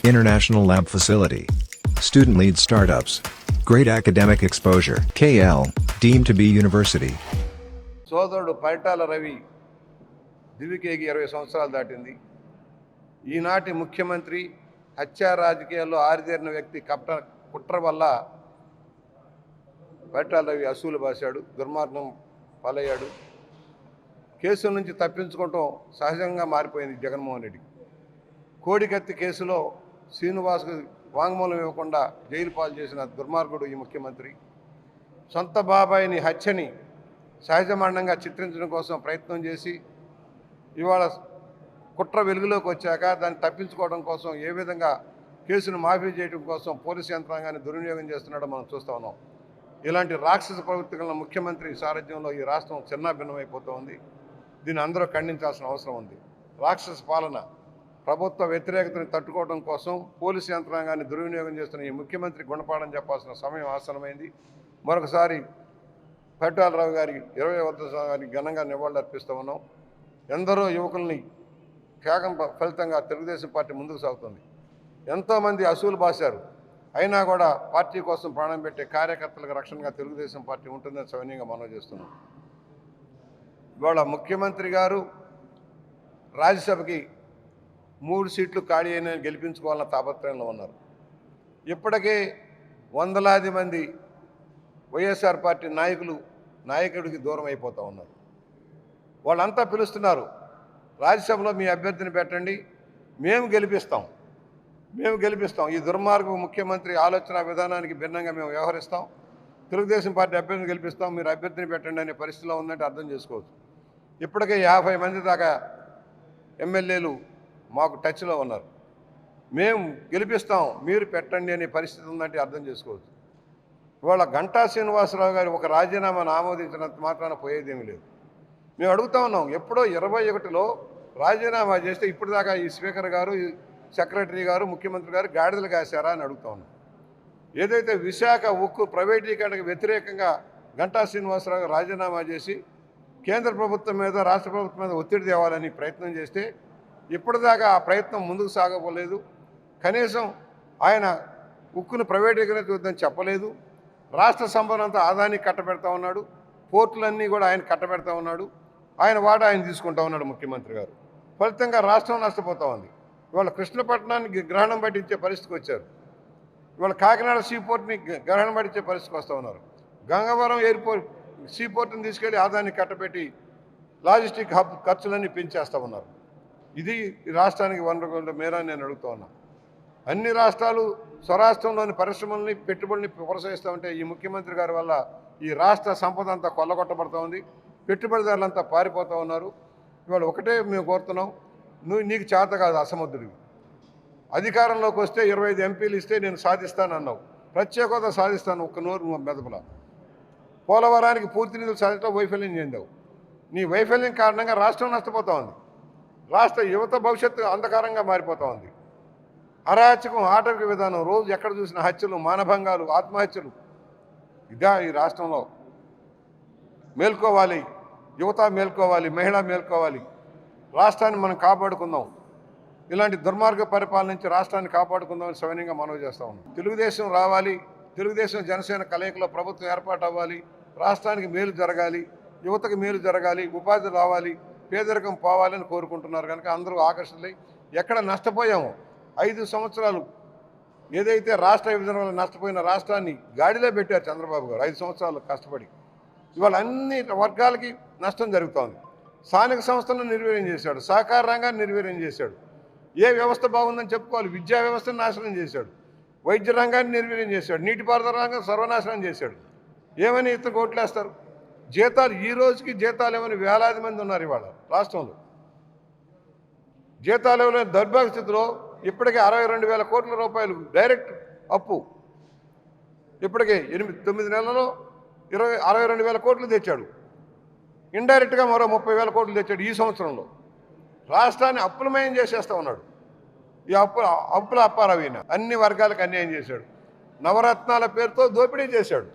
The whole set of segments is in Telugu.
International lab facility. Student-led startups. Great academic exposure. KL, deemed to be university. సోదరుడు పరిటాల రవి దివికేకి 20 సంవత్సరాలు దాటింది. ఈనాటి ముఖ్యమంత్రి హత్యా రాజకీయాల్లో ఆరితేరిన వ్యక్తి కుట్ర వల్ల పరిటాల రవి అసూలు బాశాడు, దుర్మార్గం పాలయ్యాడు. కేసుల నుంచి తప్పించుకోవటం సహజంగా మారిపోయింది జగన్మోహన్ రెడ్డి. కోడికత్తి కేసులో శ్రీనివాస్కు వాంగ్మూలం ఇవ్వకుండా జైలు పాలు చేసిన దుర్మార్గుడు ఈ ముఖ్యమంత్రి. సొంత బాబాయిని హత్యని సహజమానంగా చిత్రించడం కోసం ప్రయత్నం చేసి ఇవాళ కుట్ర వెలుగులోకి వచ్చాక దాన్ని తప్పించుకోవడం కోసం ఏ విధంగా కేసును మాఫీ చేయడం కోసం పోలీసు యంత్రాంగాన్ని దుర్వినియోగం చేస్తున్నాడో మనం చూస్తూ ఉన్నాం. ఇలాంటి రాక్షస ప్రవృత్తిగల ముఖ్యమంత్రి సారథ్యంలో ఈ రాష్ట్రం చిన్నాభిన్నమైపోతూ ఉంది. దీన్ని అందరూ ఖండించాల్సిన అవసరం ఉంది. రాక్షస పాలన, ప్రభుత్వ వ్యతిరేకతను తట్టుకోవడం కోసం పోలీసు యంత్రాంగాన్ని దుర్వినియోగం చేస్తున్న ఈ ముఖ్యమంత్రి గుణపాఠం చెప్పాల్సిన సమయం ఆసన్నమైంది. మరొకసారి పరిటాల రావు గారి 20వ వర్ధంతికి ఘనంగా నివాళులర్పిస్తూ ఉన్నాం. ఎందరో యువకుల్ని త్యాగం ఫలితంగా తెలుగుదేశం పార్టీ ముందుకు సాగుతుంది. ఎంతోమంది అసూలు బాశారు, అయినా కూడా పార్టీ కోసం ప్రాణం పెట్టే కార్యకర్తలకు రక్షణగా తెలుగుదేశం పార్టీ ఉంటుందని సవినయంగా మనవి చేస్తున్నాం. ఇవాళ ముఖ్యమంత్రి గారు రాజ్యసభకి 3 సీట్లు ఖాళీ అయిన గెలిపించుకోవాలన్న తాపత్రయంలో ఉన్నారు. ఇప్పటికే వందలాది మంది వైఎస్ఆర్ పార్టీ నాయకుడికి దూరం అయిపోతూ ఉన్నారు. వాళ్ళంతా పిలుస్తున్నారు, రాజ్యసభలో మీ అభ్యర్థిని పెట్టండి, మేము గెలిపిస్తాం. ఈ దుర్మార్గ ముఖ్యమంత్రి ఆలోచన విధానానికి భిన్నంగా మేము వ్యవహరిస్తాం, తెలుగుదేశం పార్టీ అభ్యర్థిని గెలిపిస్తాం, మీరు అభ్యర్థిని పెట్టండి అనే పరిస్థితిలో ఉందంటే అర్థం చేసుకోవచ్చు. ఇప్పటికే 50 మంది దాకా ఎమ్మెల్యేలు మాకు టచ్లో ఉన్నారు. మేము గెలిపిస్తాం, మీరు పెట్టండి అనే పరిస్థితి ఉందంటే అర్థం చేసుకోవచ్చు. ఇవాళ గంటా శ్రీనివాసరావు గారు ఒక రాజీనామాను ఆమోదించినంత మాత్రాన పోయేదేమీ లేదు. మేము అడుగుతా ఉన్నాం, ఎప్పుడో 21లో రాజీనామా చేస్తే ఇప్పుడు దాకా ఈ స్పీకర్ గారు, ఈ సెక్రటరీ గారు, ముఖ్యమంత్రి గారు గాడిదలు కాశారా అని అడుగుతా ఉన్నాం. ఏదైతే విశాఖ ఉక్కు ప్రైవేటీకరణకు వ్యతిరేకంగా గంటా శ్రీనివాసరావు గారు రాజీనామా చేసి కేంద్ర ప్రభుత్వం మీద, రాష్ట్ర ప్రభుత్వం మీద ఒత్తిడి తేవాలని ప్రయత్నం చేస్తే ఇప్పటిదాకా ఆ ప్రయత్నం ముందుకు సాగపోలేదు. కనీసం ఆయన ఉక్కును ప్రైవేటీకరించవద్దని చెప్పలేదు. రాష్ట్ర సంపదంతా ఆదాయానికి కట్టబెడతా ఉన్నాడు, పోర్టులన్నీ కూడా ఆయన కట్టబెడతా ఉన్నాడు, ఆయన వాటా ఆయన తీసుకుంటా ఉన్నాడు ముఖ్యమంత్రి గారు. ఫలితంగా రాష్ట్రం నష్టపోతూ ఉంది. ఇవాళ కృష్ణపట్నానికి గ్రహణం పట్టించే పరిస్థితికి వచ్చారు. ఇవాళ కాకినాడ సీపోర్ట్ని గ్రహణం పట్టించే పరిస్థితికి వస్తూ ఉన్నారు. గంగవరం ఎయిర్పోర్ట్ సీపోర్ట్ని తీసుకెళ్లి ఆదాయాన్ని కట్టబెట్టి లాజిస్టిక్ హబ్ ఖర్చులన్నీ పెంచేస్తూ ఉన్నారు. ఇది రాష్ట్రానికి వనరుల మేర నేను అడుగుతూ ఉన్నా. అన్ని రాష్ట్రాలు స్వరాష్ట్రంలోని పరిశ్రమల్ని, పెట్టుబడుల్ని ప్రోత్సహిస్తూ ఉంటే ఈ ముఖ్యమంత్రి గారి వల్ల ఈ రాష్ట్ర సంపద అంతా కొల్లగొట్టబడుతూ ఉంది, పెట్టుబడిదారులంతా పారిపోతూ ఉన్నారు. ఇవాళ ఒకటే మేము కోరుతున్నాం, నీకు చేత కాదు అసమర్థుడివి. అధికారంలోకి వస్తే 25 ఎంపీలు ఇస్తే నేను సాధిస్తానన్నావు, ప్రత్యేక హోదా సాధిస్తాను, ఒక్క నోరు మెదపల. పోలవరానికి పూర్తి నిధులు సాధించడం వైఫల్యం చెందావు. నీ వైఫల్యం కారణంగా రాష్ట్రం నష్టపోతూ ఉంది. రాష్ట్ర యువత భవిష్యత్తు అంధకారంగా మారిపోతూ ఉంది. అరాచకం, ఆటవిక విధానం, రోజు ఎక్కడ చూసిన హత్యలు, మానభంగాలు, ఆత్మహత్యలు. ఇదా ఈ రాష్ట్రంలో? మేల్కోవాలి, యువత మేల్కోవాలి, మహిళ మేల్కోవాలి. రాష్ట్రాన్ని మనం కాపాడుకుందాం. ఇలాంటి దుర్మార్గ పరిపాలన నుంచి రాష్ట్రాన్ని కాపాడుకుందామని సవినయంగా మనవి చేస్తా ఉన్నాం. తెలుగుదేశం రావాలి, తెలుగుదేశం జనసేన కలయికలో ప్రభుత్వం ఏర్పాటు అవ్వాలి, రాష్ట్రానికి మేలు జరగాలి, యువతకు మేలు జరగాలి, ఉపాధి రావాలి, పేదరికం పోవాలని కోరుకుంటున్నారు. కనుక అందరూ ఆకర్షితులై ఎక్కడ నష్టపోయామో 5 సంవత్సరాలు ఏదైతే రాష్ట్ర విభజన వల్ల నష్టపోయిన రాష్ట్రాన్ని గాడిలో పెట్టారు చంద్రబాబు గారు 5 సంవత్సరాలు కష్టపడి. ఇవాళ అన్ని వర్గాలకి నష్టం జరుగుతోంది. స్థానిక సంస్థలను నిర్వీర్యం చేశాడు, సహకార రంగాన్ని నిర్వీర్యం చేశాడు. ఏ వ్యవస్థ బాగుందని చెప్పుకోవాలి, విద్యా వ్యవస్థను నాశనం చేశాడు, వైద్య రంగాన్ని నిర్వీర్యం చేశాడు, నీటిపారుదల రంగం సర్వనాశనం చేశాడు. ఏమని ఇతను కోట్లేస్తారు? జీతాలు ఈ రోజుకి జీతాలు ఏమని వేలాది మంది ఉన్నారు ఇవాళ రాష్ట్రంలో. జీతాలు ఇవ్వలేని దౌర్భాగ్య స్థితిలో ఇప్పటికే 62,000 కోట్ల రూపాయలు డైరెక్ట్ అప్పు. ఇప్పటికే 9 నెలల్లో 62,000 కోట్లు తెచ్చాడు. ఇండైరెక్ట్గా మరో 30,000 కోట్లు తెచ్చాడు ఈ సంవత్సరంలో. రాష్ట్రాన్ని అప్పులమయం చేసేస్తూ ఉన్నాడు. ఈ అప్పుల అప్పారవీన అన్ని వర్గాలకు అన్యాయం చేశాడు. నవరత్నాల పేరుతో దోపిడీ చేశాడు.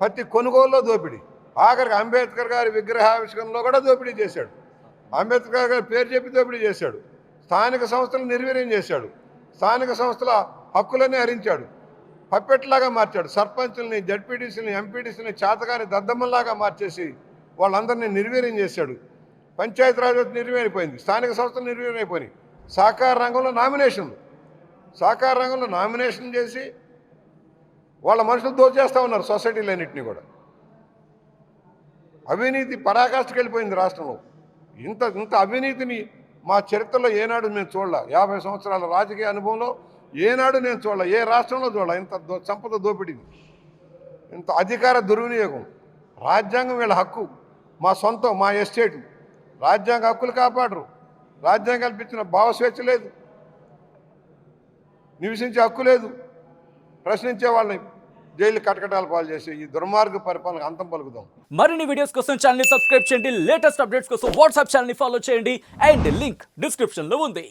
ప్రతి కొనుగోలులో దోపిడీ. ఆఖరికి అంబేద్కర్ గారి విగ్రహావిష్కరణలో కూడా దోపిడీ చేశాడు. అంబేద్కర్ గారి పేరు చెప్పి దోపిడీ చేశాడు. స్థానిక సంస్థలు నిర్వీర్యం చేశాడు. స్థానిక సంస్థల హక్కులన్నీ హరించాడు, పప్పెట్లాగా మార్చాడు. సర్పంచుల్ని, జడ్పీటీసీని, ఎంపీటీసీని చేతగాని దద్దమ్మల్లాగా మార్చేసి వాళ్ళందరినీ నిర్వీర్యం చేశాడు. పంచాయతీరాజ్ నిర్వీర్యమైపోయింది, స్థానిక సంస్థలు నిర్వీర్యమైపోయినాయి. సహకార రంగంలో నామినేషన్ చేసి వాళ్ళ మనుషులు దోచేస్తూ ఉన్నారు సొసైటీలన్నింటినీ కూడా. అవినీతి పరాకాష్ఠకి వెళ్ళిపోయింది రాష్ట్రంలో. ఇంత అవినీతిని మా చరిత్రలో ఏనాడు నేను చూడలే. 50 సంవత్సరాల రాజకీయ అనుభవంలో ఏనాడు నేను చూడలే, ఏ రాష్ట్రంలో చూడలే. ఇంత సంపద దోపిడీ, ఇంత అధికార దుర్వినియోగం. రాజ్యాంగం వీళ్ళ హక్కు, మా సొంతం, మా ఎస్టేటు. రాజ్యాంగ హక్కులు కాపాడరు, రాజ్యాంగం కల్పించిన భావస్వేచ్ఛ లేదు, నివసించే హక్కు లేదు. ప్రశ్నించే వాళ్ళని జైలు కటకటాలు పాలు చేసి ఈ దుర్మార్గ పరిపాలనకు అంతం పలుకుదాం. మరిన్ని వీడియోస్ కోసం ఛానల్ ని సబ్స్క్రైబ్ చేయండి, లేటెస్ట్ అప్డేట్స్ కోసం వాట్సాప్ ఛానల్ ని ఫాలో చేయండి అండ్ లింక్ డిస్క్రిప్షన్ లో ఉంది.